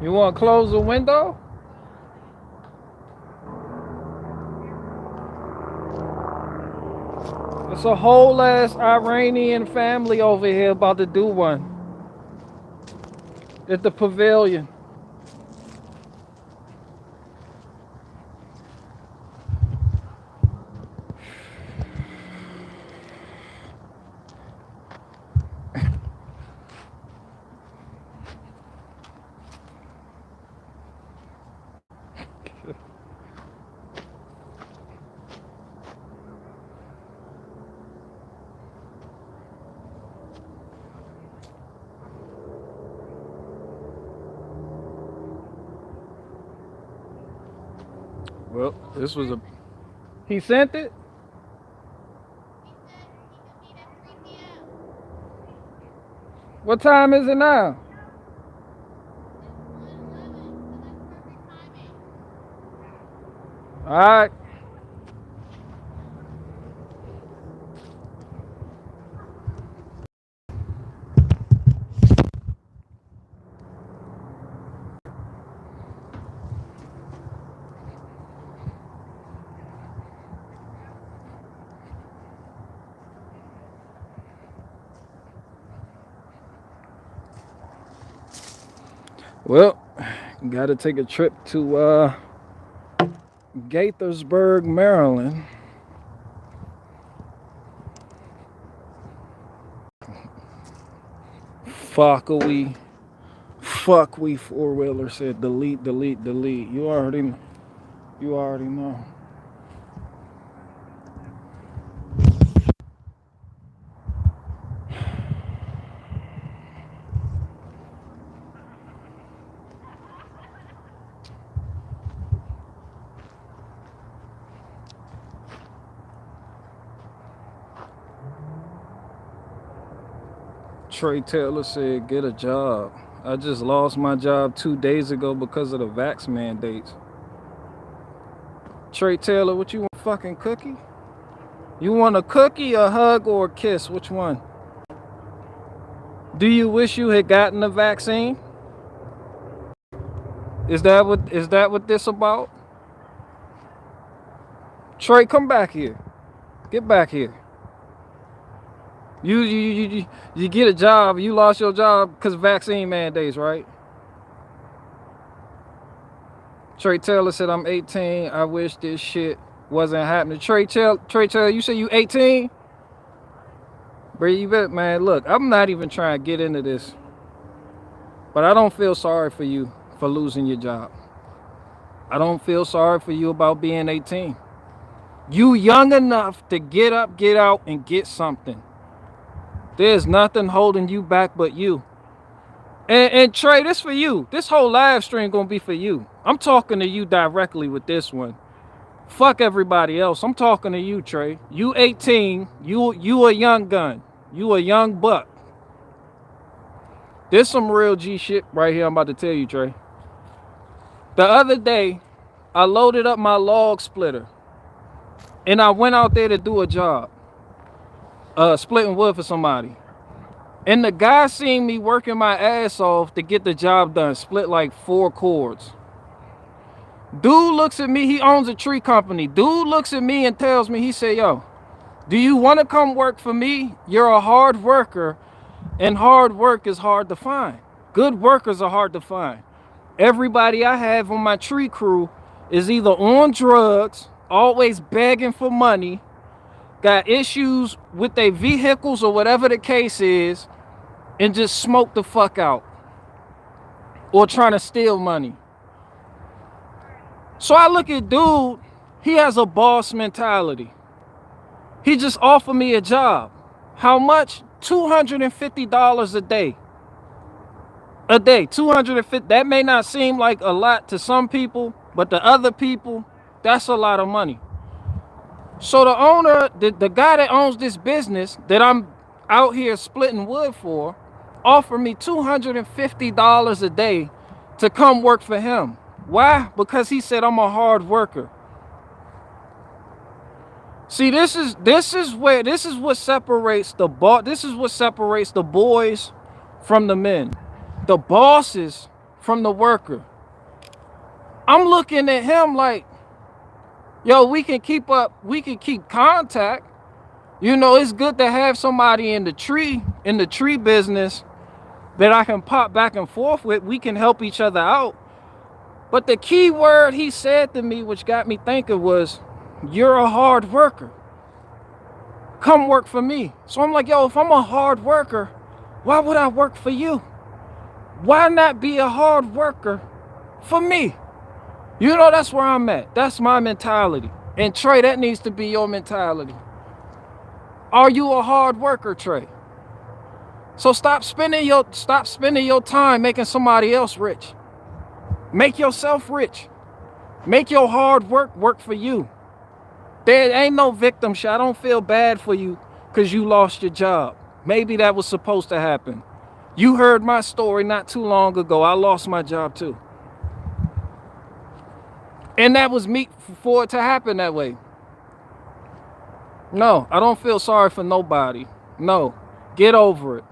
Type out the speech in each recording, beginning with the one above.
You want to close the window? It's a whole ass Iranian family over here about to do one at the pavilion. Well, this was a... He sent it? What time is it now? All right. Well, got to take a trip to Gaithersburg, Maryland. Fuck we four-wheeler said delete, delete, delete. You already know. Trey Taylor said, get a job. I just lost my job 2 days ago because of the vax mandates. Trey Taylor, what you want, fucking cookie? You want a cookie, a hug, or a kiss? Which one? Do you wish you had gotten the vaccine? Is that what this about? Trey, come back here. Get back here. You get a job. You lost your job because of vaccine mandates, right? Trey Taylor said, I'm 18. I wish this shit wasn't happening. Trey Taylor, you say you 18? Bro, you bet, man. Look, I'm not even trying to get into this, but I don't feel sorry for you for losing your job. I don't feel sorry for you about being 18. You young enough to get up, get out, and get something. There's nothing holding you back but you. And Trey, this for you. This whole live stream gonna be for you. I'm talking to you directly with this one. Fuck everybody else. I'm talking to you, Trey. You 18. You a young gun. You a young buck. There's some real G shit right here I'm about to tell you, Trey. The other day, I loaded up my log splitter, and I went out there to do a job. Splitting wood for somebody. And the guy seen me working my ass off to get the job done, split like 4 cords. Dude looks at me, he owns a tree company. Dude looks at me and tells me, he said, yo, do you want to come work for me? You're a hard worker, and hard work is hard to find. Good workers are hard to find. Everybody I have on my tree crew is either on drugs, always begging for money, got issues with their vehicles or whatever the case is, and just smoke the fuck out, or trying to steal money. So I look at dude, he has a boss mentality. He just offered me a job. How much? $250 a day. A day, 250. That may not seem like a lot to some people, but to other people, that's a lot of money. So the owner, the guy that owns this business that I'm out here splitting wood for, offered me $250 a day to come work for him. Why? Because he said I'm a hard worker. See, this is what separates the boss. This is what separates the boys from the men. The bosses from the worker. I'm looking at him like, yo, we can keep contact. You know, it's good to have somebody in the tree business that I can pop back and forth with. We can help each other out. But the key word he said to me, which got me thinking, was, you're a hard worker. Come work for me. So I'm like, yo, if I'm a hard worker, why would I work for you? Why not be a hard worker for me? You know, that's where I'm at. That's my mentality. And Trey, that needs to be your mentality. Are you a hard worker, Trey? So stop spending your time making somebody else rich. Make yourself rich. Make your hard work for you. There ain't no victim shit. I don't feel bad for you because you lost your job. Maybe that was supposed to happen. You heard my story not too long ago. I lost my job too. And that was meant for it to happen that way. No, I don't feel sorry for nobody. No, get over it.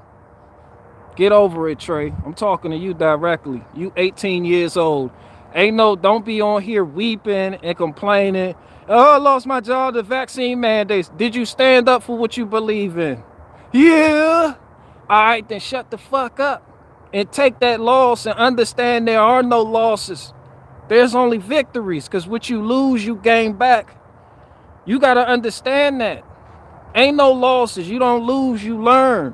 Get over it, Trey. I'm talking to you directly. You 18 years old. Don't be on here weeping and complaining. Oh, I lost my job to vaccine mandates. Did you stand up for what you believe in? Yeah. All right, then shut the fuck up and take that loss and understand there are no losses. There's only victories, because what you lose, you gain back. You got to understand that. Ain't no losses. You don't lose, you learn.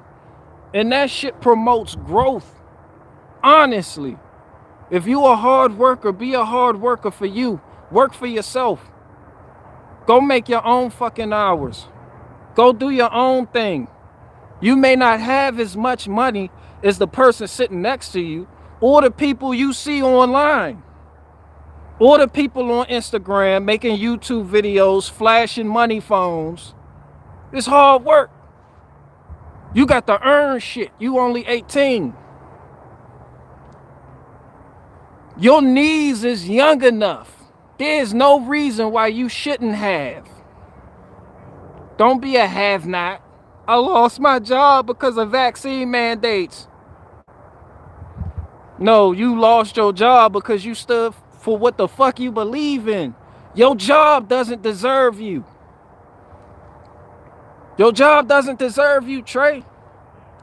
And that shit promotes growth. Honestly. If you a hard worker, be a hard worker for you. Work for yourself. Go make your own fucking hours. Go do your own thing. You may not have as much money as the person sitting next to you or the people you see online. Or the people on Instagram making YouTube videos, flashing money phones. It's hard work. You got to earn shit. You only 18. Your needs is young enough. There's no reason why you shouldn't have. Don't be a have-not. I lost my job because of vaccine mandates. No, you lost your job because you stood for what the fuck you believe in. Your job doesn't deserve you. Your job doesn't deserve you, Trey.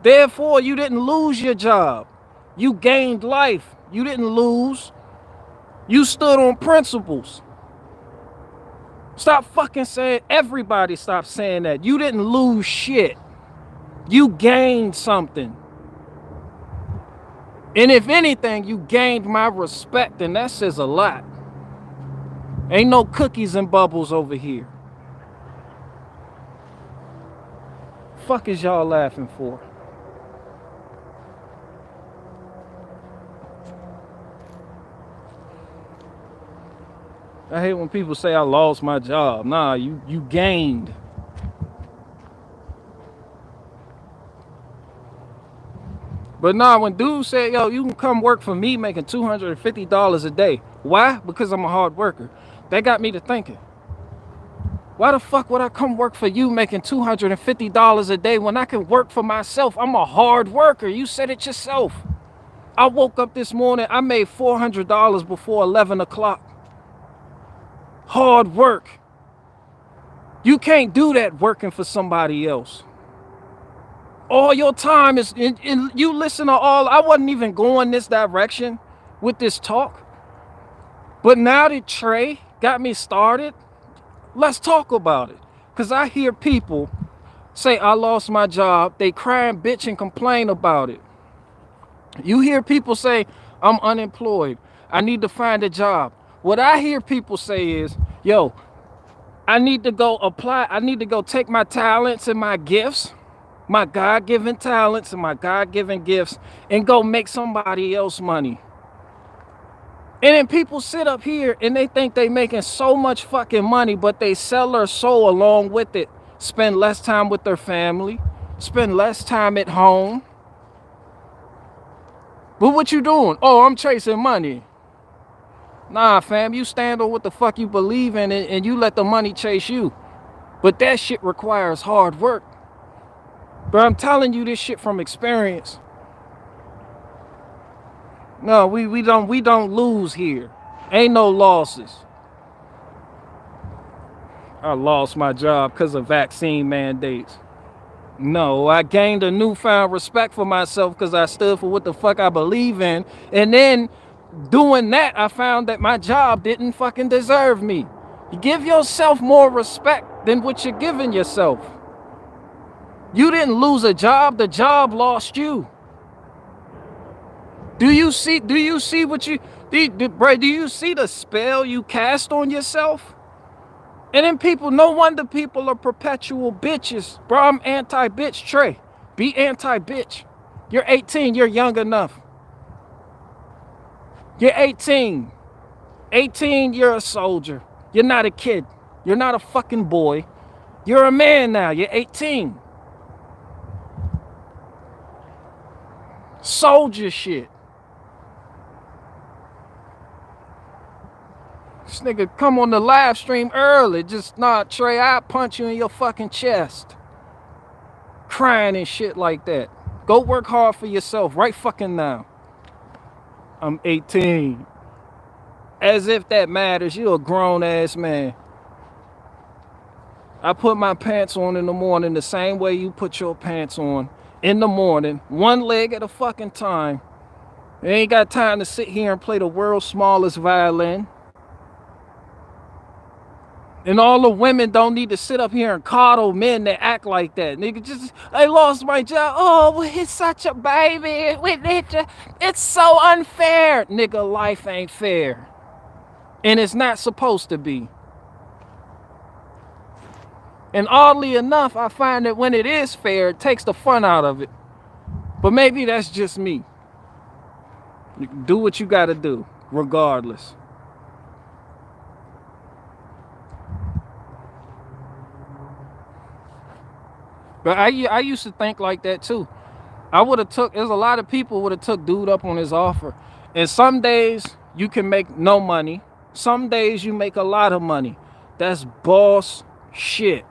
Therefore, you didn't lose your job. You gained life. You didn't lose. You stood on principles. Stop fucking saying, everybody stop saying that. You didn't lose shit. You gained something. And if anything, you gained my respect, and that says a lot. Ain't no cookies and bubbles over here. Fuck is y'all laughing for? I hate when people say I lost my job. Nah, you gained. But nah, when dudes say, yo, you can come work for me making $250 a day. Why? Because I'm a hard worker. That got me to thinking. Why the fuck would I come work for you making $250 a day when I can work for myself? I'm a hard worker. You said it yourself. I woke up this morning, I made $400 before 11 o'clock. Hard work. You can't do that working for somebody else. All your time is in you listen to all. I wasn't even going this direction with this talk. But now that Trey got me started, let's talk about it. Because I hear people say, I lost my job. They cry and bitch and complain about it. You hear people say, I'm unemployed. I need to find a job. What I hear people say is, yo, I need to go apply. I need to go take my talents and my gifts, my God-given talents and my God-given gifts, and go make somebody else money. And then people sit up here and they think they making so much fucking money, but they sell their soul along with it. Spend less time with their family, spend less time at home. But what you doing? Oh, I'm chasing money. Nah, fam, you stand on what the fuck you believe in and you let the money chase you. But that shit requires hard work. But I'm telling you this shit from experience. No, we don't lose here. Ain't no losses. I lost my job because of vaccine mandates. No, I gained a newfound respect for myself because I stood for what the fuck I believe in. And then doing that, I found that my job didn't fucking deserve me. You give yourself more respect than what you're giving yourself. You didn't lose a job, the job lost you. Do you see what you bro, do you see the spell you cast on yourself? And then people, no wonder people are perpetual bitches. Bro, I'm anti-bitch, Trey. Be anti-bitch. You're 18, you're young enough. You're 18. 18, you're a soldier. You're not a kid. You're not a fucking boy. You're a man now, you're 18. Soldier shit. This nigga come on the live stream early. Just, nah, Trey, I'll punch you in your fucking chest. Crying and shit like that. Go work hard for yourself right fucking now. I'm 18. As if that matters. You a grown ass man. I put my pants on in the morning the same way you put your pants on in the morning. One leg at a fucking time. You ain't got time to sit here and play the world's smallest violin. And all the women don't need to sit up here and coddle men that act like that. Nigga, just, I lost my job. Oh, well, he's such a baby. It's so unfair. Nigga, life ain't fair. And it's not supposed to be. And oddly enough, I find that when it is fair, it takes the fun out of it. But maybe that's just me. You can do what you gotta do, regardless. But I used to think like that too. I would have took, there's a lot of people would have took dude up on his offer. And some days you can make no money. Some days you make a lot of money. That's boss shit.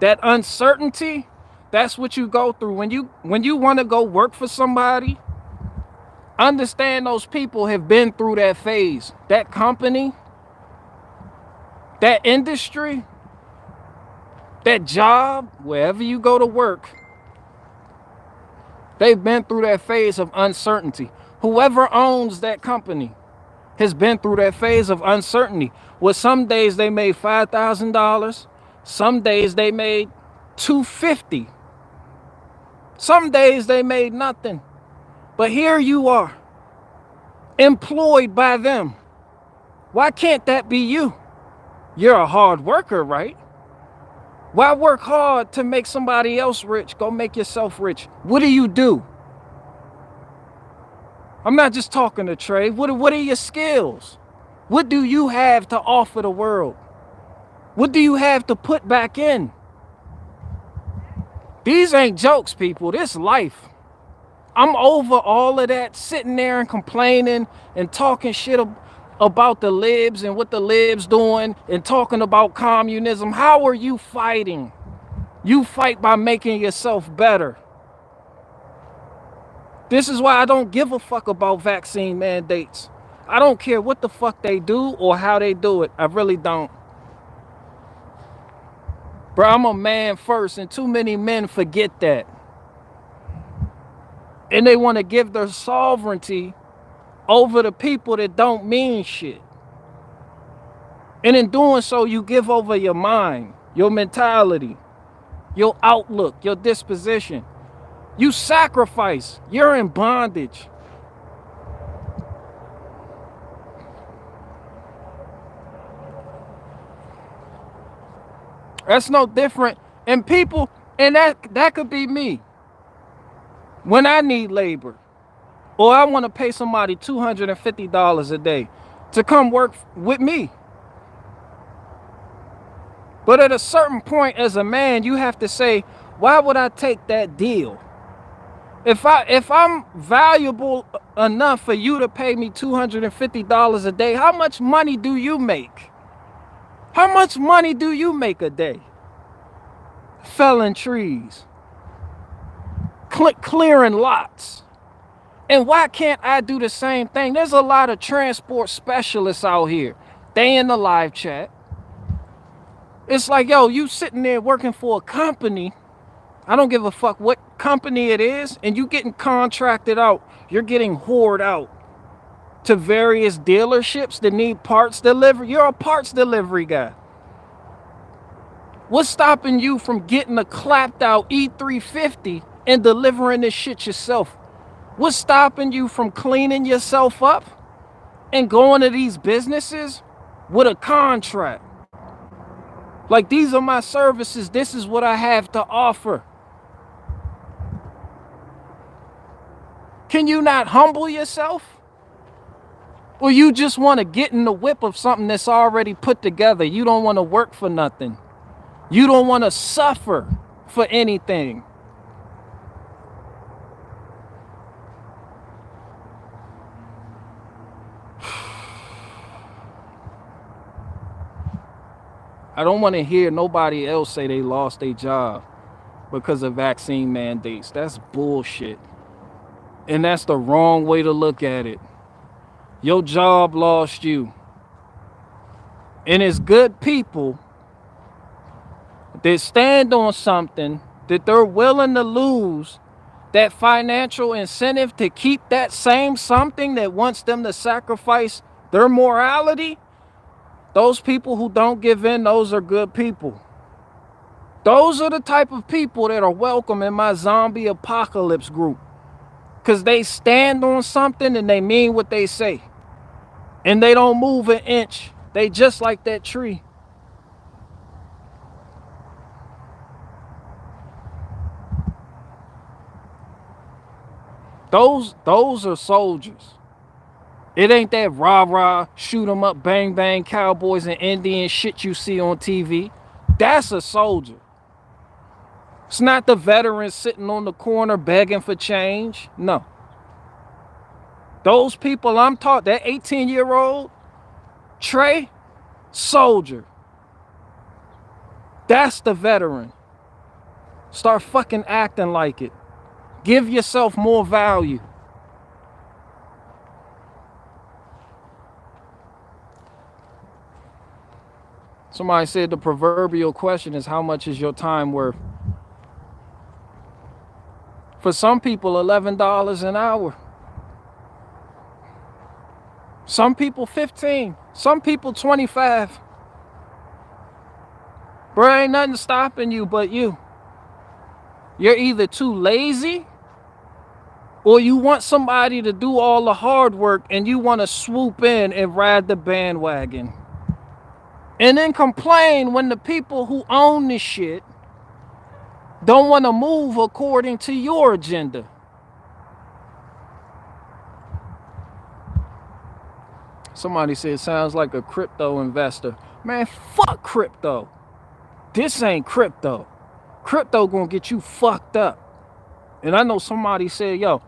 That uncertainty, that's what you go through. When you want to go work for somebody, understand those people have been through that phase. That company, that industry, that job, wherever you go to work, they've been through that phase of uncertainty. Whoever owns that company has been through that phase of uncertainty. Where some days they made $5,000, some days they made $250. Some days they made nothing. But here you are, employed by them. Why can't that be you? You're a hard worker, right? Why work hard to make somebody else rich? Go make yourself rich. What do? I'm not just talking to Trey. What are your skills? What do you have to offer the world? What do you have to put back in? These ain't jokes, people. This life. I'm over all of that sitting there and complaining and talking shit about the libs and what the libs doing and talking about communism. How are you fighting? You fight by making yourself better. This is why I don't give a fuck about vaccine mandates. I don't care what the fuck they do or how they do it. I really don't. Bro, I'm a man first, and too many men forget that. And they want to give their sovereignty over the people that don't mean shit. And in doing so, you give over your mind, your mentality, your outlook, your disposition. You sacrifice. You're in bondage. That's no different. And people, and that could be me. When I need labor, or I want to pay somebody $250 a day to come work with me. But at a certain point as a man, you have to say, why would I take that deal? If I'm valuable enough for you to pay me $250 a day, how much money do you make? How much money do you make a day? Felling trees, clearing lots, And why can't I do the same thing? There's a lot of transport specialists out here. They in the live chat. It's like, yo, you sitting there working for a company. I don't give a fuck what company it is. And you getting contracted out. You're getting whored out to various dealerships that need parts delivered. You're a parts delivery guy. What's stopping you from getting a clapped out E350 and delivering this shit yourself? What's stopping you from cleaning yourself up and going to these businesses with a contract? Like, these are my services. This is what I have to offer. Can you not humble yourself? Or you just want to get in the whip of something that's already put together? You don't want to work for nothing. You don't want to suffer for anything. I don't want to hear nobody else say they lost their job because of vaccine mandates. That's bullshit. And that's the wrong way to look at it. Your job lost you. And it's good people that stand on something that they're willing to lose that financial incentive to keep that same something that wants them to sacrifice their morality. Those people who don't give in, those are good people. Those are the type of people that are welcome in my zombie apocalypse group. Because they stand on something and they mean what they say. And they don't move an inch. They just like that tree. Those are soldiers. It ain't that rah-rah, shoot 'em up, bang bang, cowboys and Indian shit you see on TV. That's a soldier. It's not the veterans sitting on the corner begging for change. No. Those people I'm taught, that 18-year-old, Trey, soldier. That's the veteran. Start fucking acting like it. Give yourself more value. Somebody said the proverbial question is, how much is your time worth? For some people, $11 an hour. Some people 15. Some people 25. Bro, ain't nothing stopping you but you. You're either too lazy or you want somebody to do all the hard work and you want to swoop in and ride the bandwagon. And then complain when the people who own this shit don't want to move according to your agenda. Somebody said, sounds like a crypto investor. Man, fuck crypto. This ain't crypto. Crypto gonna get you fucked up. And I know somebody said, yo,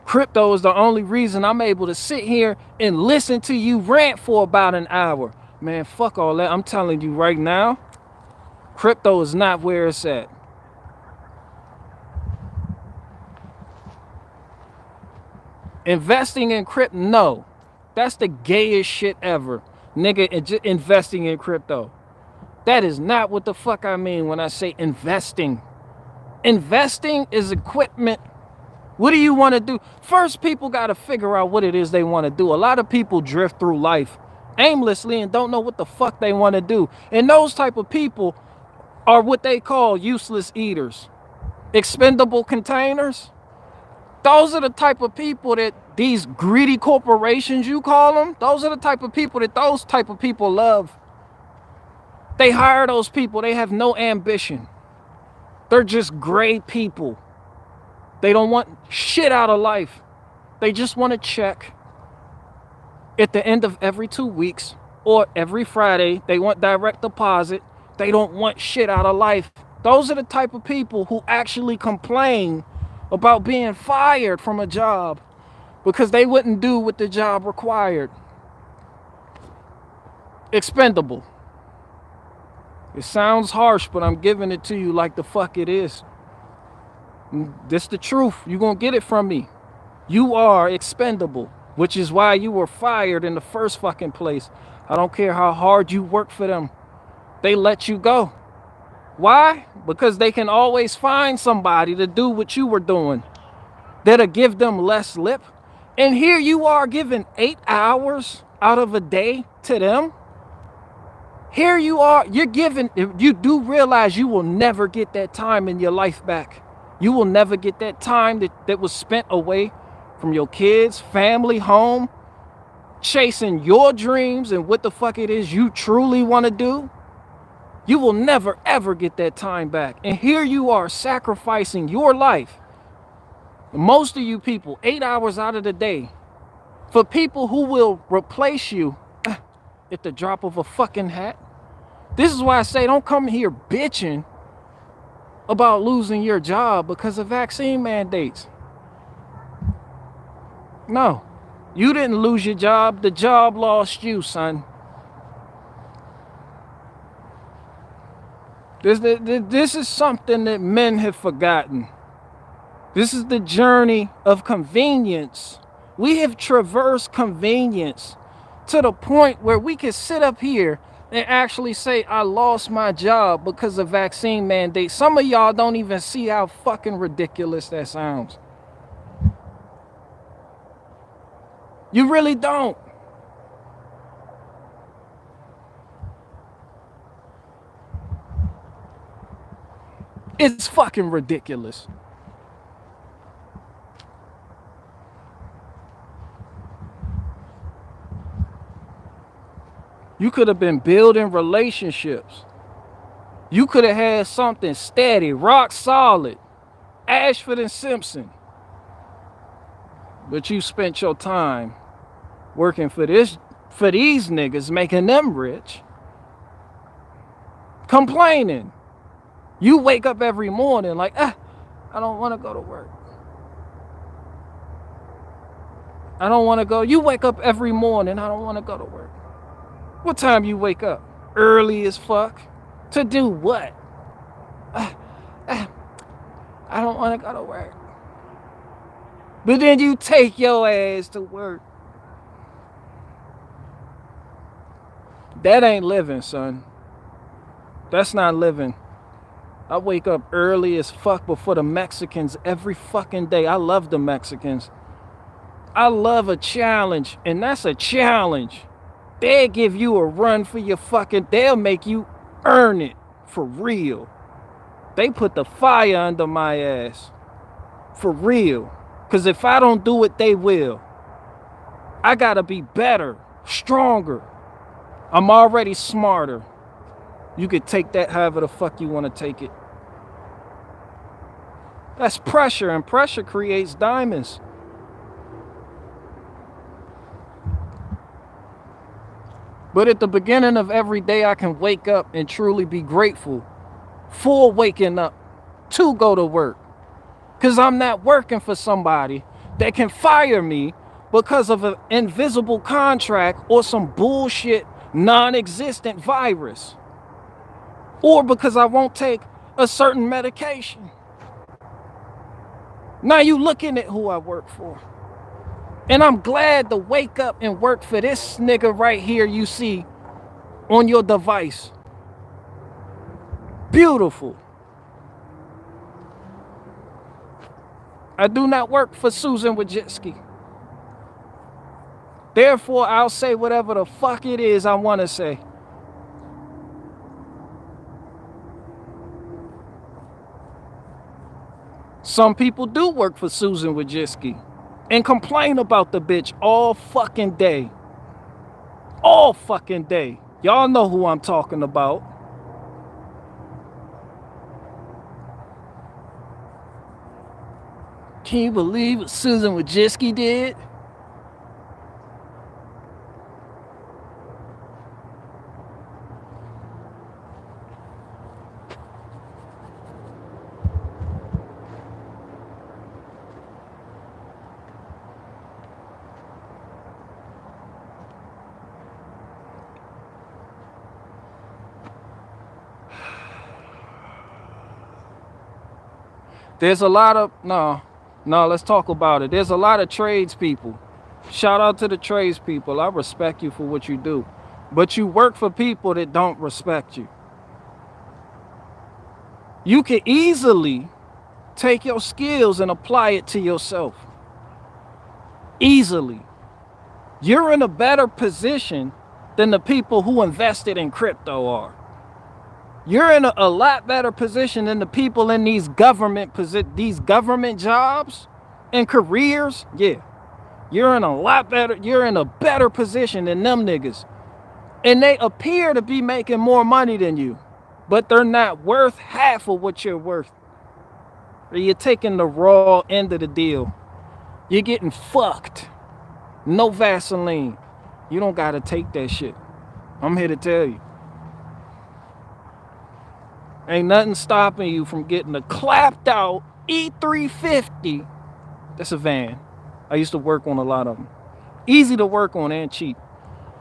crypto is the only reason I'm able to sit here and listen to you rant for about an hour. Man, fuck all that. I'm telling you right now, crypto is not where it's at. Investing in crypto, no. That's the gayest shit ever. Nigga, investing in crypto. That is not what the fuck I mean when I say investing. Investing is equipment. What do you want to do? First, people got to figure out what it is they want to do. A lot of people drift through life aimlessly and don't know what the fuck they want to do. And those type of people are what they call useless eaters. Expendable containers. Those are the type of people that these greedy corporations, you call them, those are the type of people that those type of people love. They hire those people. They have no ambition. They're just gray people. They don't want shit out of life. They just want to check at the end of every 2 weeks or every Friday. They want direct deposit. They don't want shit out of life. Those are the type of people who actually complain about being fired from a job because they wouldn't do what the job required. Expendable. It sounds harsh, but I'm giving it to you like the fuck it is. This the truth. You're going to get it from me. You are expendable, which is why you were fired in the first fucking place. I don't care how hard you work for them. They let you go. Why? Because they can always find somebody to do what you were doing that'll give them less lip. And here you are giving 8 hours out of a day to them. Here you are, you're giving, you do realize you will never get that time in your life back. You will never get that time that was spent away from your kids, family, home, chasing your dreams and what the fuck it is you truly want to do. You will never ever get that time back. And here you are sacrificing your life, most of you people, 8 hours out of the day, for people who will replace you at the drop of a fucking hat. This is why I say don't come here bitching about losing your job because of vaccine mandates. No, you didn't lose your job. The job lost you, son. This is something that men have forgotten. This is the journey of convenience. We have traversed convenience to the point where we can sit up here and actually say, I lost my job because of vaccine mandates. Some of y'all don't even see how fucking ridiculous that sounds. You really don't. It's fucking ridiculous. You could have been building relationships. You could have had something steady, rock solid, Ashford and Simpson. But you spent your time working for these niggas, making them rich, complaining. You wake up every morning like, I don't want to go to work. I don't want to go. You wake up every morning, I don't want to go to work. What time you wake up? Early as fuck. To do what? I don't want to go to work. But then you take your ass to work. That ain't living, son. That's not living. I wake up early as fuck before the Mexicans every fucking day. I love the Mexicans. I love a challenge, and that's a challenge. They'll give you a run for your fucking, they'll make you earn it for real. They put the fire under my ass for real. Because if I don't do it, they will. I gotta be better, stronger. I'm already smarter. You could take that however the fuck you want to take it. That's pressure, and pressure creates diamonds. But at the beginning of every day, I can wake up and truly be grateful for waking up to go to work. Because I'm not working for somebody that can fire me because of an invisible contract or some bullshit non-existent virus. Or because I won't take a certain medication. Now you looking at who I work for. And I'm glad to wake up and work for this nigga right here you see on your device. Beautiful. I do not work for Susan Wojcicki. Therefore, I'll say whatever the fuck it is I want to say. Some people do work for Susan Wojcicki and complain about the bitch all fucking day. All fucking day. Y'all know who I'm talking about. Can you believe what Susan Wojcicki did? There's a lot of, no, No, let's talk about it. There's a lot of tradespeople. Shout out to the tradespeople. I respect you for what you do. But you work for people that don't respect you. You can easily take your skills and apply it to yourself. Easily. You're in a better position than the people who invested in crypto are. You're in a lot better position than the people in these government jobs and careers. Yeah. You're in a better position than them niggas. And they appear to be making more money than you, but they're not worth half of what you're worth. You're taking the raw end of the deal. You're getting fucked. No Vaseline. You don't gotta take that shit. I'm here to tell you. Ain't nothing stopping you from getting a clapped out E350. That's a van. I used to work on a lot of them. Easy to work on and cheap.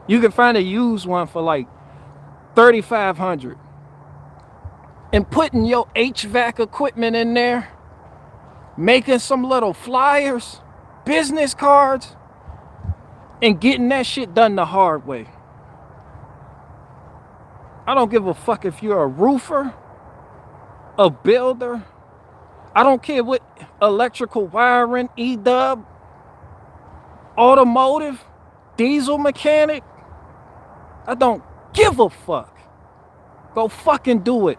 You can find a used one for like $3,500. And putting your HVAC equipment in there, making some little flyers, business cards, and getting that shit done the hard way. I don't give a fuck if you're a roofer, a builder. I don't care what electrical wiring, E-dub, automotive, diesel mechanic. I don't give a fuck. Go fucking do it.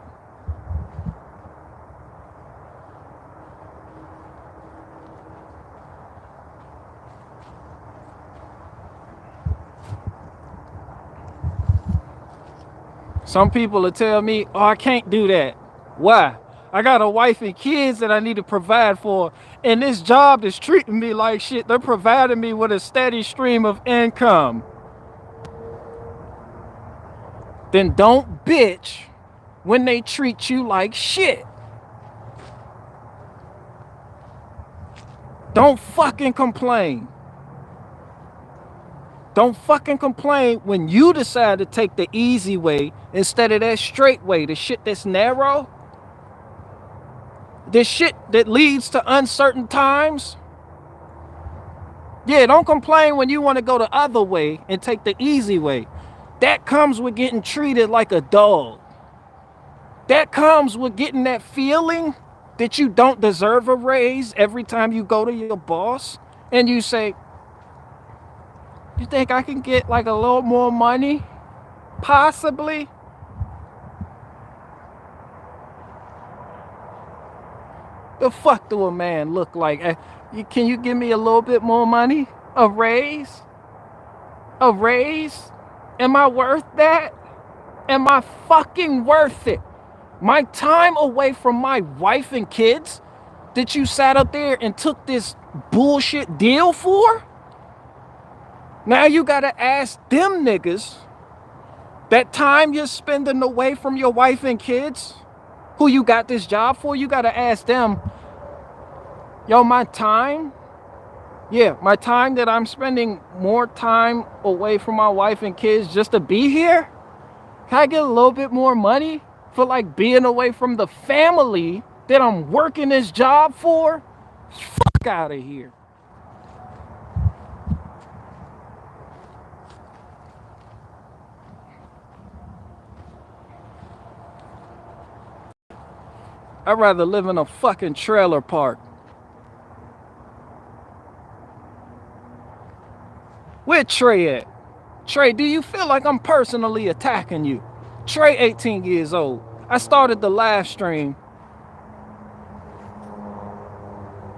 Some people will tell me, oh, I can't do that. Why? I got a wife and kids that I need to provide for. And this job is treating me like shit. They're providing me with a steady stream of income. Then don't bitch when they treat you like shit. Don't fucking complain. Don't fucking complain when you decide to take the easy way instead of that straight way, the shit that's narrow, the shit that leads to uncertain times. Yeah, don't complain when you want to go the other way and take the easy way. That comes with getting treated like a dog. That comes with getting that feeling that you don't deserve a raise every time you go to your boss and you say, you think I can get like a little more money? Possibly. The fuck do a man look like? Can you give me a little bit more money? A raise? A raise? Am I worth that? Am I fucking worth it? My time away from my wife and kids that you sat up there and took this bullshit deal for? Now you gotta ask them niggas that time you're spending away from your wife and kids, who you got this job for, you gotta ask them, yo, my time that I'm spending more time away from my wife and kids just to be here, can I get a little bit more money for like being away from the family that I'm working this job for? Fuck out of here. I'd rather live in a fucking trailer park. Where Trey at? Trey, do you feel like I'm personally attacking you? Trey, 18 years old. I started the live stream.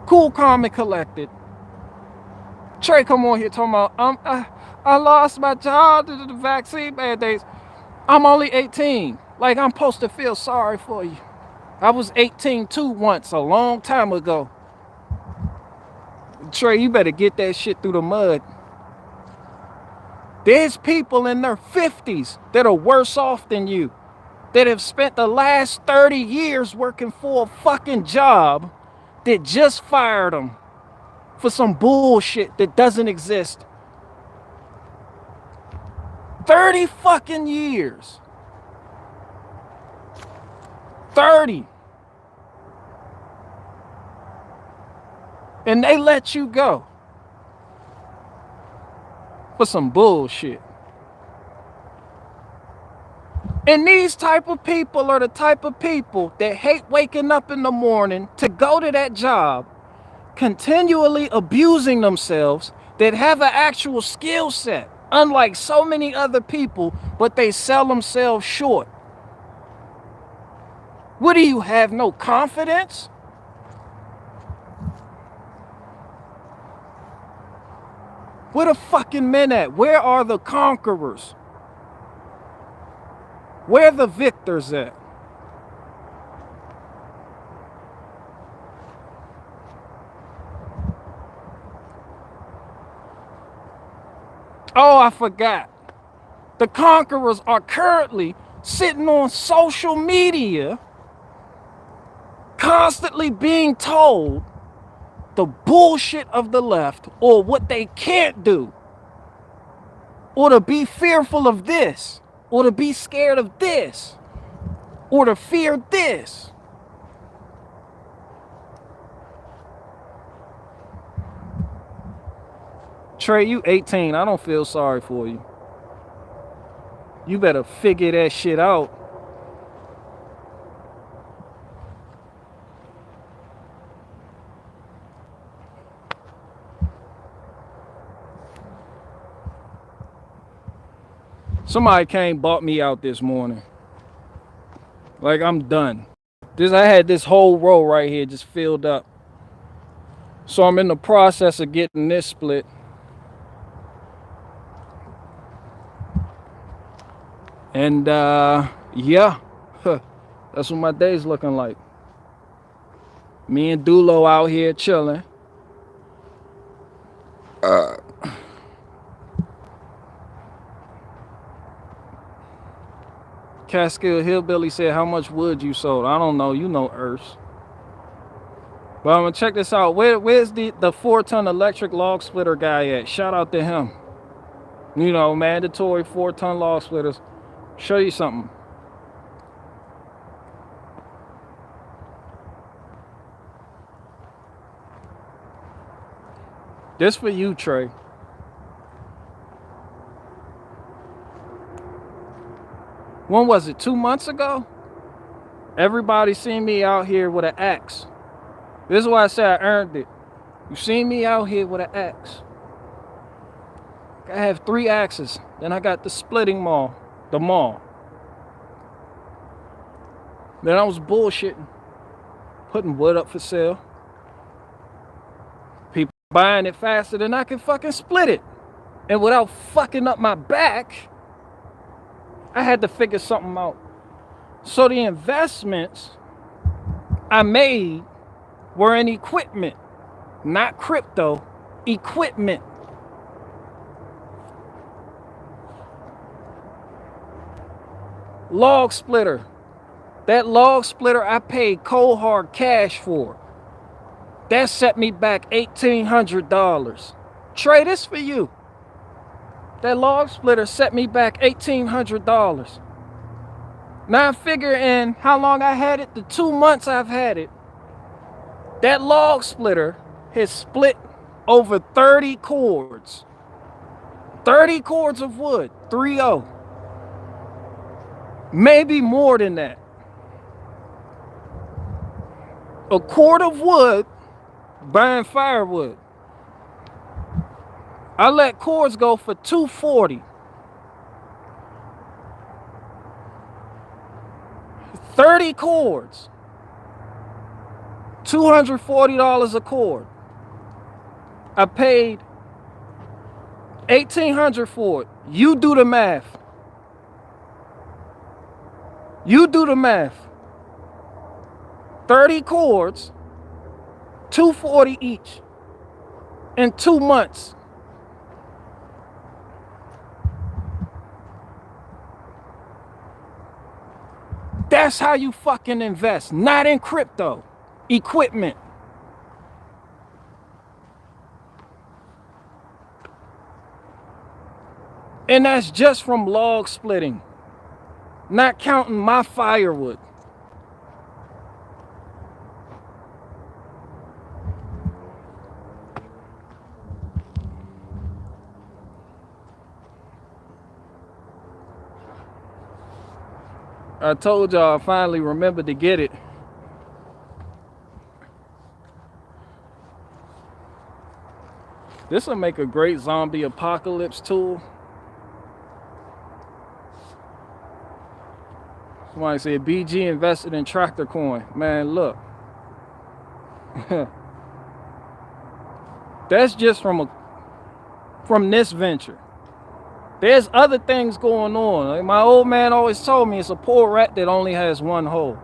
Cool, calm, and collected. Trey come on here talking about, I lost my job due to the vaccine mandates. I'm only 18. Like, I'm supposed to feel sorry for you. I was 18 too once, a long time ago. Trey, you better get that shit through the mud. There's people in their 50s that are worse off than you, that have spent the last 30 years working for a fucking job that just fired them for some bullshit that doesn't exist. 30 fucking years. 30. and they let you go for some bullshit. And these type of people are the type of people that hate waking up in the morning to go to that job, continually abusing themselves, that have an actual skill set, unlike so many other people, but they sell themselves short. What do you have, no confidence? Where the fucking men at? Where are the conquerors? Where the victors at? Oh, I forgot. The conquerors are currently sitting on social media, constantly being told the bullshit of the left, or what they can't do, or to be fearful of this, or to be scared of this, or to fear this. Trey, you 18. I don't feel sorry for you. You better figure that shit out. Somebody came bought me out this morning. Like, I'm done. I had this whole row right here just filled up. So I'm in the process of getting this split. And yeah, that's what my day's looking like. Me and Dulo out here chilling. Catskill Hillbilly said, how much wood you sold? I don't know. You know Earth. But I'm going to check this out. Where's the 4-ton electric log splitter guy at? Shout out to him. You know, mandatory 4-ton log splitters. Show you something. This for you, Trey. When was it? 2 months ago? Everybody seen me out here with an axe. This is why I say I earned it. You seen me out here with an axe. I have 3 axes. Then I got the splitting maul. The maul. Then I was bullshitting. Putting wood up for sale. People buying it faster than I can fucking split it. And without fucking up my back, I had to figure something out. So the investments I made were in equipment, not crypto, equipment. Log splitter. That log splitter I paid cold hard cash for. That set me back $1,800. Trey, this for you. That log splitter set me back $1,800. Now I figure in how long I had it, the 2 months I've had it. That log splitter has split over 30 cords. 30 cords of wood, 3-0. Maybe more than that. A cord of wood, buying firewood. I let cords go for $240. 30 cords. $240 a cord. I paid $1,800 for it. You do the math. You do the math. 30 cords, $240 each in 2 months. That's how you fucking invest, not in crypto, equipment. And that's just from log splitting, not counting my firewood. I told y'all I finally remembered to get it. This will make a great zombie apocalypse tool. Somebody said BG invested in Tractor Coin. Man, look. That's just from this venture. There's other things going on. Like my old man always told me it's a poor rat that only has one hole.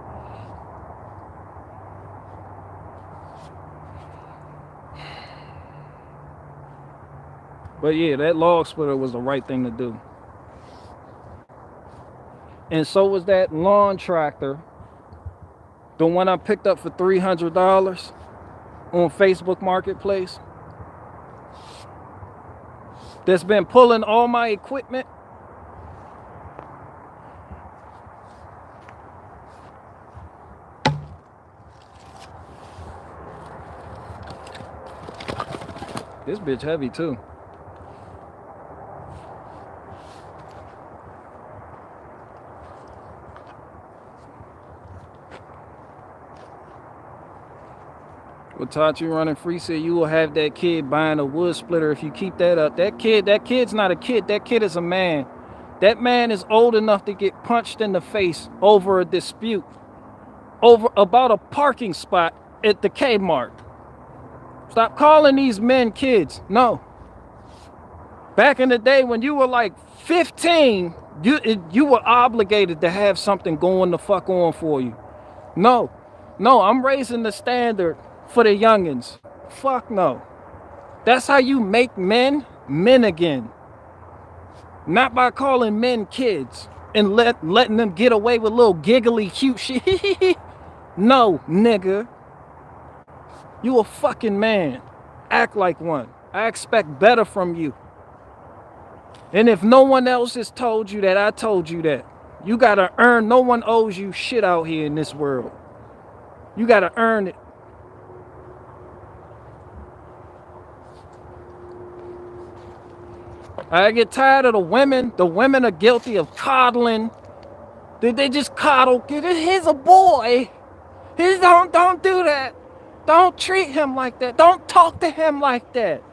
But yeah, that log splitter was the right thing to do. And so was that lawn tractor. The one I picked up for $300 on Facebook Marketplace. That's been pulling all my equipment. This bitch heavy too. Watachi running free said you will have that kid buying a wood splitter if you keep that up. That kid's not a kid. That kid is a man. That man is old enough to get punched in the face over a dispute over about a parking spot at the Kmart. Stop calling these men kids. No. Back in the day when you were like 15, you were obligated to have something going the fuck on for you. No, I'm raising the standard for the youngins. Fuck no. That's how you make men again. Not by calling men kids and letting them get away with little giggly cute shit. No, nigga. You a fucking man. Act like one. I expect better from you. And if no one else has told you that, I told you that. You gotta earn. No one owes you shit out here in this world. You gotta earn it. I get tired of the women. The women are guilty of coddling. They just coddle. Here's a boy. Don't do that. Don't treat him like that. Don't talk to him like that.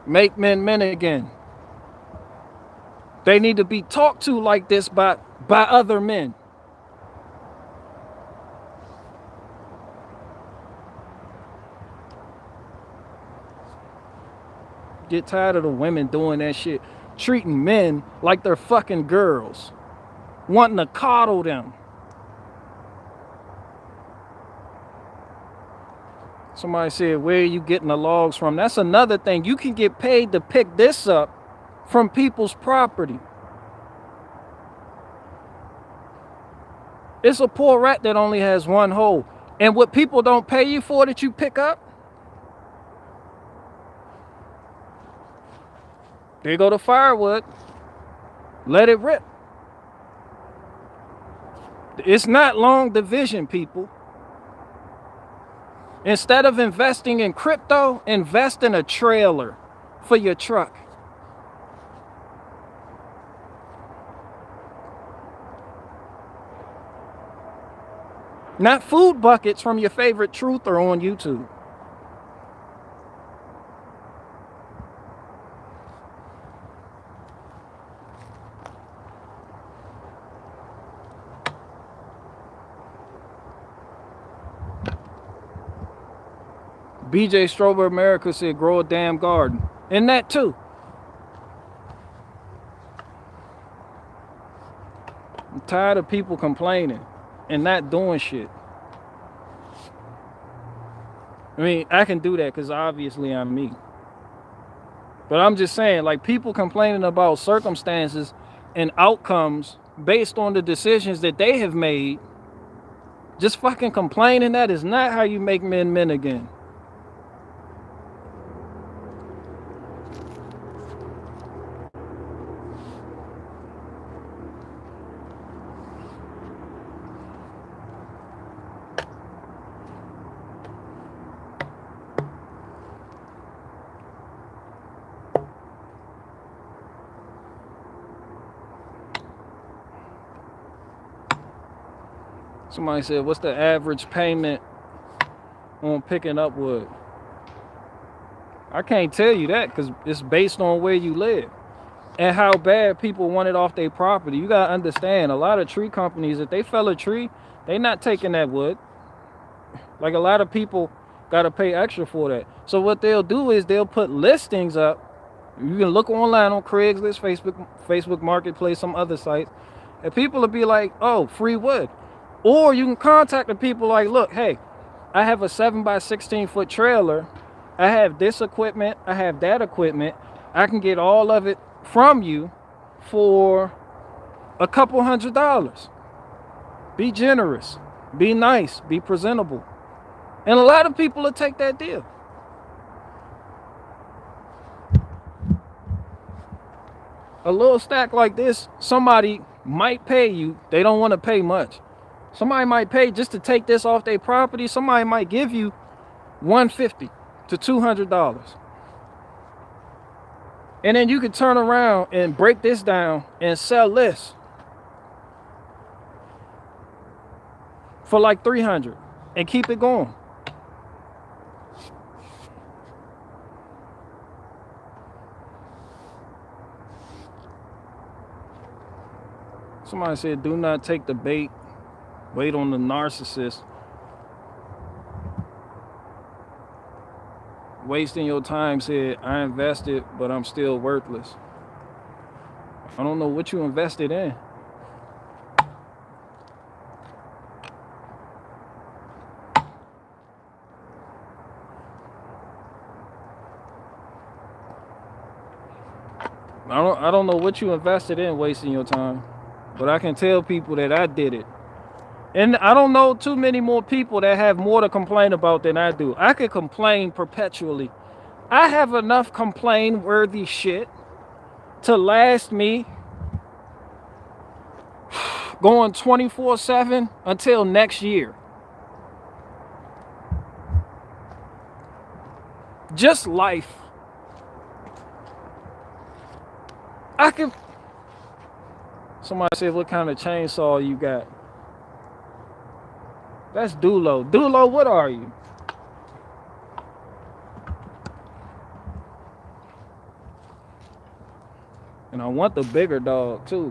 Make men again. They need to be talked to like this by other men. Get tired of the women doing that shit. Treating men like they're fucking girls. Wanting to coddle them. Somebody said, where are you getting the logs from? That's another thing. You can get paid to pick this up from people's property. It's a poor rat that only has one hole. And what people don't pay you for that you pick up, there go the firewood. Let it rip. It's not long division, people. Instead of investing in crypto, invest in a trailer for your truck. Not food buckets from your favorite truther on YouTube. BJ Strober America said grow a damn garden. And that too. I'm tired of people complaining and not doing shit. I mean, I can do that because obviously I'm me. But I'm just saying, like, people complaining about circumstances and outcomes based on the decisions that they have made, just fucking complaining, that is not how you make men again. Somebody said, what's the average payment on picking up wood? I can't tell you that because it's based on where you live and how bad people want it off their property. You gotta understand, a lot of tree companies, if they fell a tree, they not taking that wood. Like, a lot of people gotta pay extra for that. So what they'll do is they'll put listings up. You can look online on Craigslist, Facebook Marketplace, some other sites, and people will be like, oh, free wood. Or you can contact the people like, look, hey, I have a 7x16 foot trailer. I have this equipment. I have that equipment. I can get all of it from you for a couple $100s. Be generous. Be nice. Be presentable. And a lot of people will take that deal. A little stack like this, somebody might pay you. They don't want to pay much. Somebody might pay just to take this off their property. Somebody might give you $150 to $200. And then you can turn around and break this down and sell this for like $300 and keep it going. Somebody said, do not take the bait. Wait on the narcissist. Wasting your time said, I invested, but I'm still worthless. I don't know what you invested in. I don't know what you invested in wasting your time. But I can tell people that I did it. And I don't know too many more people that have more to complain about than I do. I could complain perpetually. I have enough complain-worthy shit to last me going 24/7 until next year. Just life. I could... Somebody said, what kind of chainsaw you got? That's Dulo. Dulo, what are you? And I want the bigger dog, too.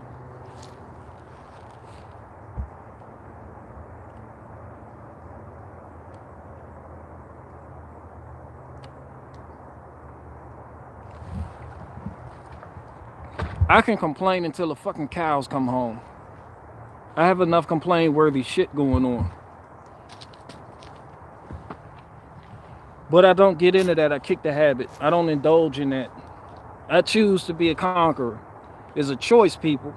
I can complain until the fucking cows come home. I have enough complain-worthy shit going on. But I don't get into that. I kick the habit. I don't indulge in that. I choose to be a conqueror. It's a choice, people.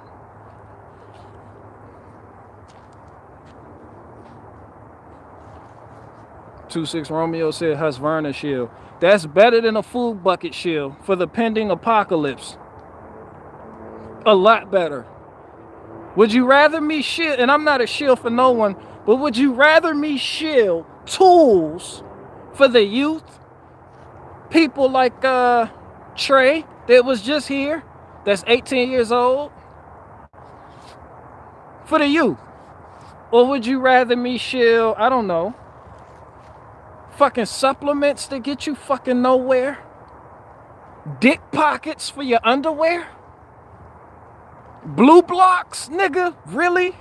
"26 Romeo said Husqvarna shield. That's better than a food bucket shield for the pending apocalypse. A lot better. Would you rather me shield, and I'm not a shield for no one, but would you rather me shield tools for the youth? People like Trey that was just here, that's 18 years old, for the youth? Or would you rather me shield, I don't know, fucking supplements that get you fucking nowhere? Dick pockets for your underwear? Blue blocks, nigga? Really?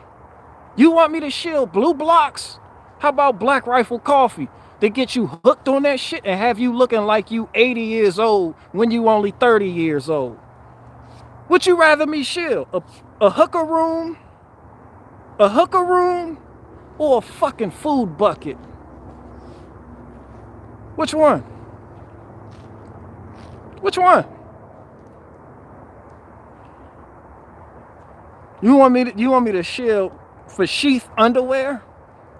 You want me to shield blue blocks? How about Black Rifle coffee that get you hooked on that shit and have you looking like you 80 years old when you only 30 years old? Would you rather me shield a hooker room? A hooker room? Or a fucking food bucket? Which one? Which one? You want me to shield for sheath underwear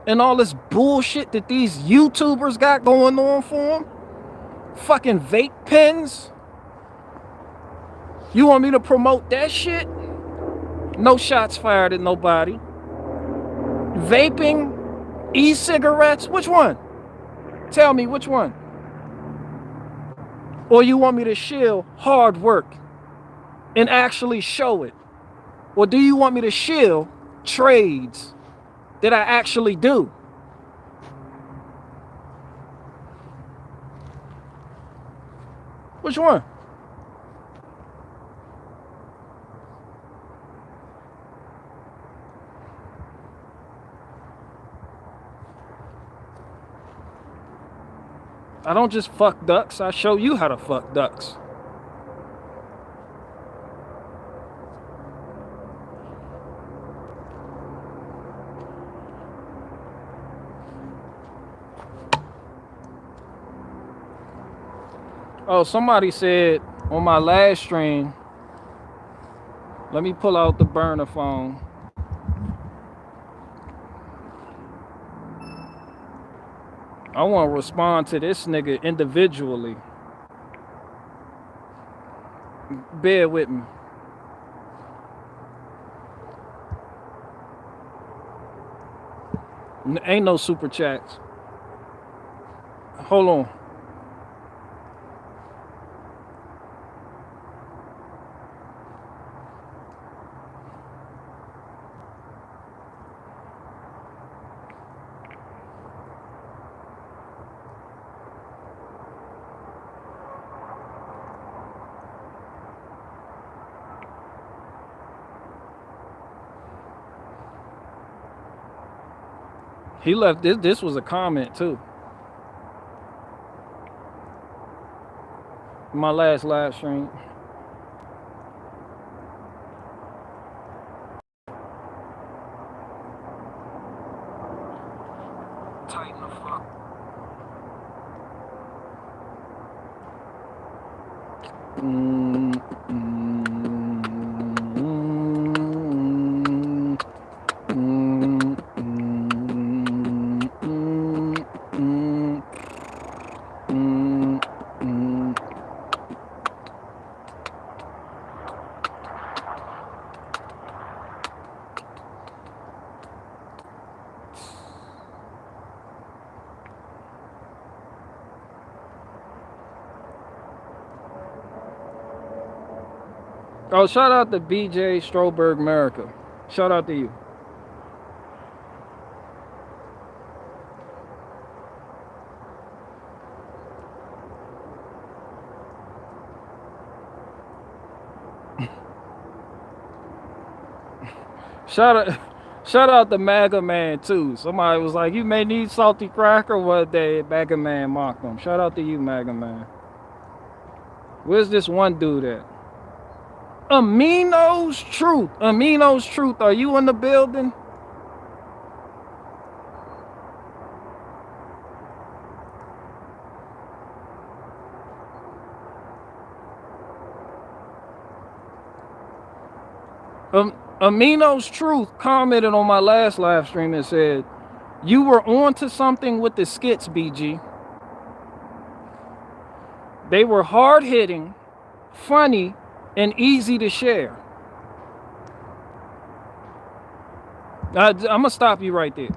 and all this bullshit that these YouTubers got going on for them? Fucking vape pens? You want me to promote that shit? No shots fired at nobody. Vaping, e-cigarettes, which one? Tell me which one. Or you want me to shield hard work and actually show it? Or do you want me to shield trades did I actually do? Which one? I don't just fuck ducks. I show you how to fuck ducks. Oh, somebody said on my last stream, let me pull out the burner phone. I want to respond to this nigga individually. Bear with me. Ain't no super chats. Hold on. He left this. This was a comment too. My last live stream. Tighten the fuck. Oh, shout out to BJ Stroberg America. Shout out to you. Shout out to MAGA Man too. Somebody was like, you may need salty cracker one day. MAGA Man mocked them. Shout out to you, MAGA Man. Where's this one dude at? Aminos Truth. Aminos Truth, are you in the building? Aminos Truth commented on my last live stream and said, you were on to something with the skits, BG. They were hard-hitting, funny, and easy to share. I'm gonna stop you right there.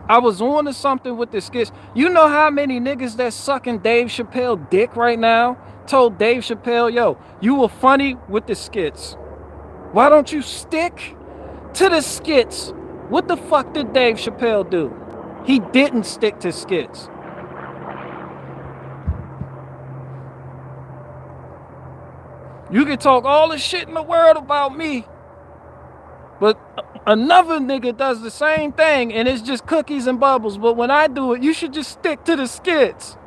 I was on to something with the skits. You know how many niggas that's sucking Dave Chappelle dick right now told Dave Chappelle, yo, you were funny with the skits. Why don't you stick to the skits? What the fuck did Dave Chappelle do? He didn't stick to skits. You can talk all the shit in the world about me, but another nigga does the same thing and it's just cookies and bubbles. But when I do it, you should just stick to the skits.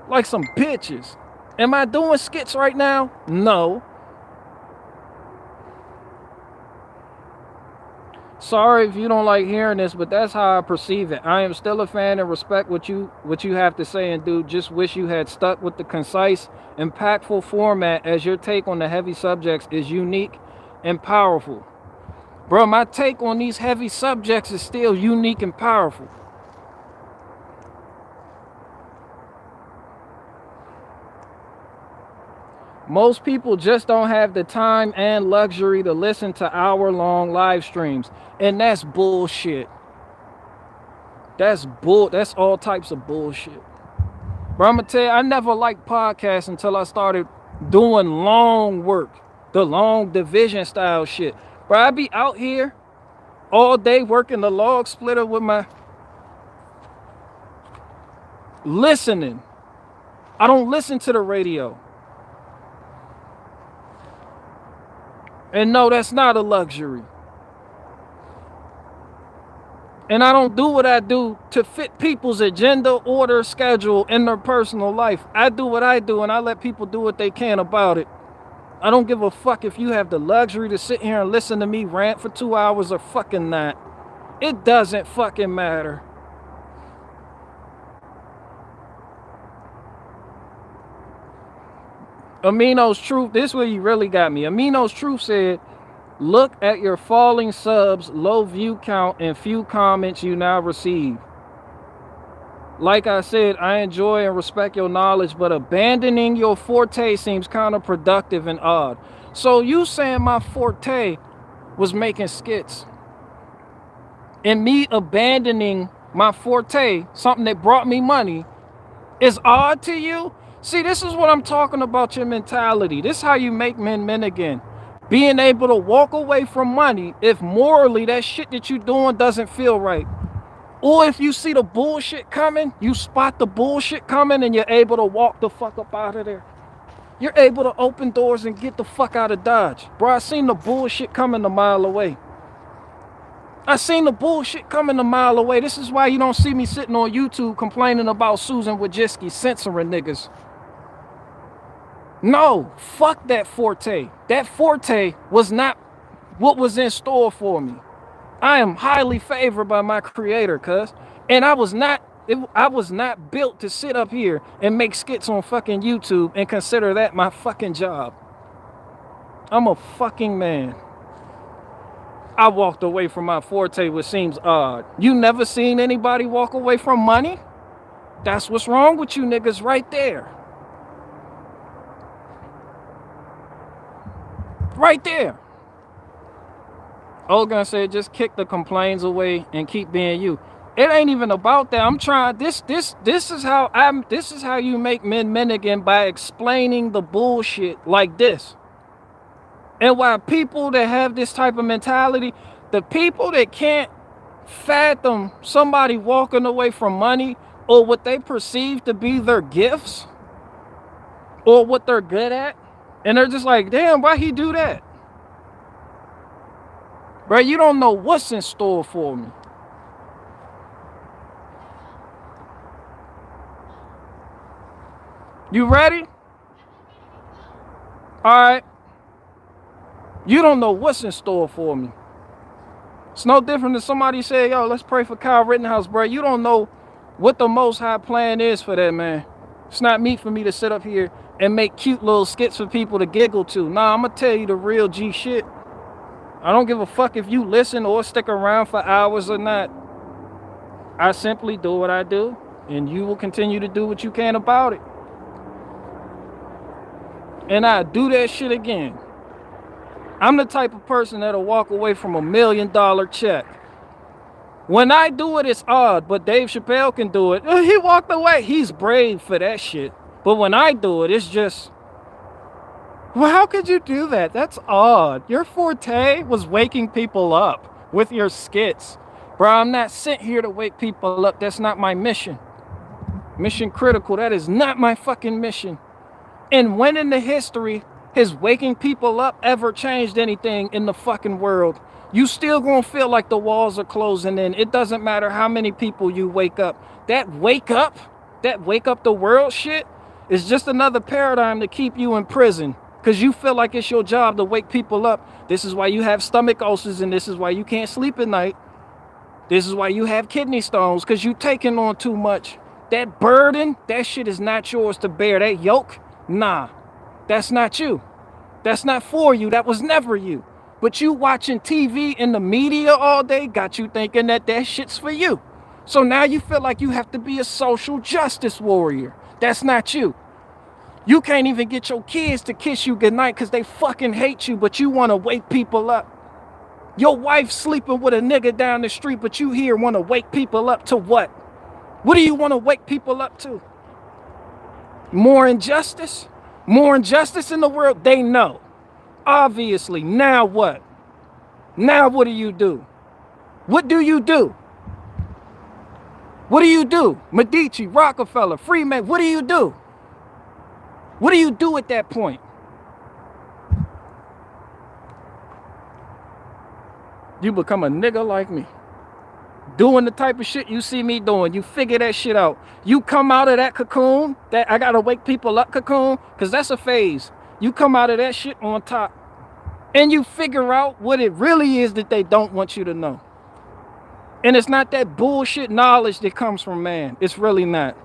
Like some bitches. Am I doing skits right now? No. Sorry if you don't like hearing this, but that's how I perceive it. I am still a fan and respect what you have to say and do. Just wish you had stuck with the concise, impactful format, as your take on the heavy subjects is unique and powerful. Bro, my take on these heavy subjects is still unique and powerful. Most people just don't have the time and luxury to listen to hour-long live streams. And that's bullshit. That's all types of bullshit. Bro, I'm gonna tell you, I never liked podcasts until I started doing long work. The long division style shit. Bro, I be out here all day working the log splitter with my listening. I don't listen to the radio. And no, that's not a luxury. And I don't do what I do to fit people's agenda, order, schedule, in their personal life. I do what I do, and I let people do what they can about it. I don't give a fuck if you have the luxury to sit here and listen to me rant for 2 hours or fucking not. It doesn't fucking matter. Aminos Truth, this is where you really got me. Aminos Truth said, look at your falling subs, low view count, and few comments you now receive. Like I said, I enjoy and respect your knowledge, but abandoning your forte seems counterproductive and odd. So you saying my forte was making skits, and me abandoning my forte, something that brought me money, is odd to you? See, this is what I'm talking about, your mentality. This is how you make men again. Being able to walk away from money if morally that shit that you're doing doesn't feel right. Or if you see the bullshit coming, you spot the bullshit coming and you're able to walk the fuck up out of there. You're able to open doors and get the fuck out of Dodge. Bro, I seen the bullshit coming a mile away. I seen the bullshit coming a mile away. This is why you don't see me sitting on YouTube complaining about Susan Wojcicki censoring niggas. No, fuck that forte. That forte was not what was in store for me. I am highly favored by my creator, cuz. And I was not built to sit up here and make skits on fucking YouTube and consider that my fucking job. I'm a fucking man. I walked away from my forte, which seems odd. You never seen anybody walk away from money? That's what's wrong with you niggas right there. Right there. Olga said, just kick the complaints away and keep being you. It ain't even about that. I'm trying. This is how you make men again, by explaining the bullshit like this. And why people that have this type of mentality, the people that can't fathom somebody walking away from money or what they perceive to be their gifts or what they're good at, and they're just like, damn, why he do that? Bro, you don't know what's in store for me. You ready? All right. You don't know what's in store for me. It's no different than somebody say, yo, let's pray for Kyle Rittenhouse, bro. You don't know what the Most High plan is for that, man. It's not me for me to sit up here and make cute little skits for people to giggle to. Nah, I'm going to tell you the real G shit. I don't give a fuck if you listen or stick around for hours or not. I simply do what I do, and you will continue to do what you can about it. And I do that shit again. I'm the type of person that'll walk away from $1 million check. When I do it, it's odd, but Dave Chappelle can do it. He walked away. He's brave for that shit. But when I do it, it's just, well, how could you do that? That's odd. Your forte was waking people up with your skits. Bro, I'm not sent here to wake people up. That's not my mission. Mission critical. That is not my fucking mission. And when in the history has waking people up ever changed anything in the fucking world? You still gonna feel like the walls are closing in. It doesn't matter how many people you wake up. That wake up the world shit is just another paradigm to keep you in prison. Because you feel like it's your job to wake people up. This is why you have stomach ulcers, and this is why you can't sleep at night. This is why you have kidney stones, because you taking on too much. That burden, that shit is not yours to bear. That yoke, nah, that's not you. That's not for you. That was never you. But you watching TV in the media all day got you thinking that that shit's for you. So now you feel like you have to be a social justice warrior. That's not you. You can't even get your kids to kiss you goodnight because they fucking hate you, but you want to wake people up. Your wife sleeping with a nigga down the street, but you here want to wake people up to what? What do you want to wake people up to? More injustice? More injustice in the world? They know. Obviously. Now what? Now what do you do? What do you do? What do you do? Medici, Rockefeller, Freeman, what do you do? What do you do at that point? You become a nigga like me. Doing the type of shit you see me doing. You figure that shit out. You come out of that cocoon, that I gotta wake people up cocoon, because that's a phase. You come out of that shit on top. And you figure out what it really is that they don't want you to know. And it's not that bullshit knowledge that comes from man. It's really not.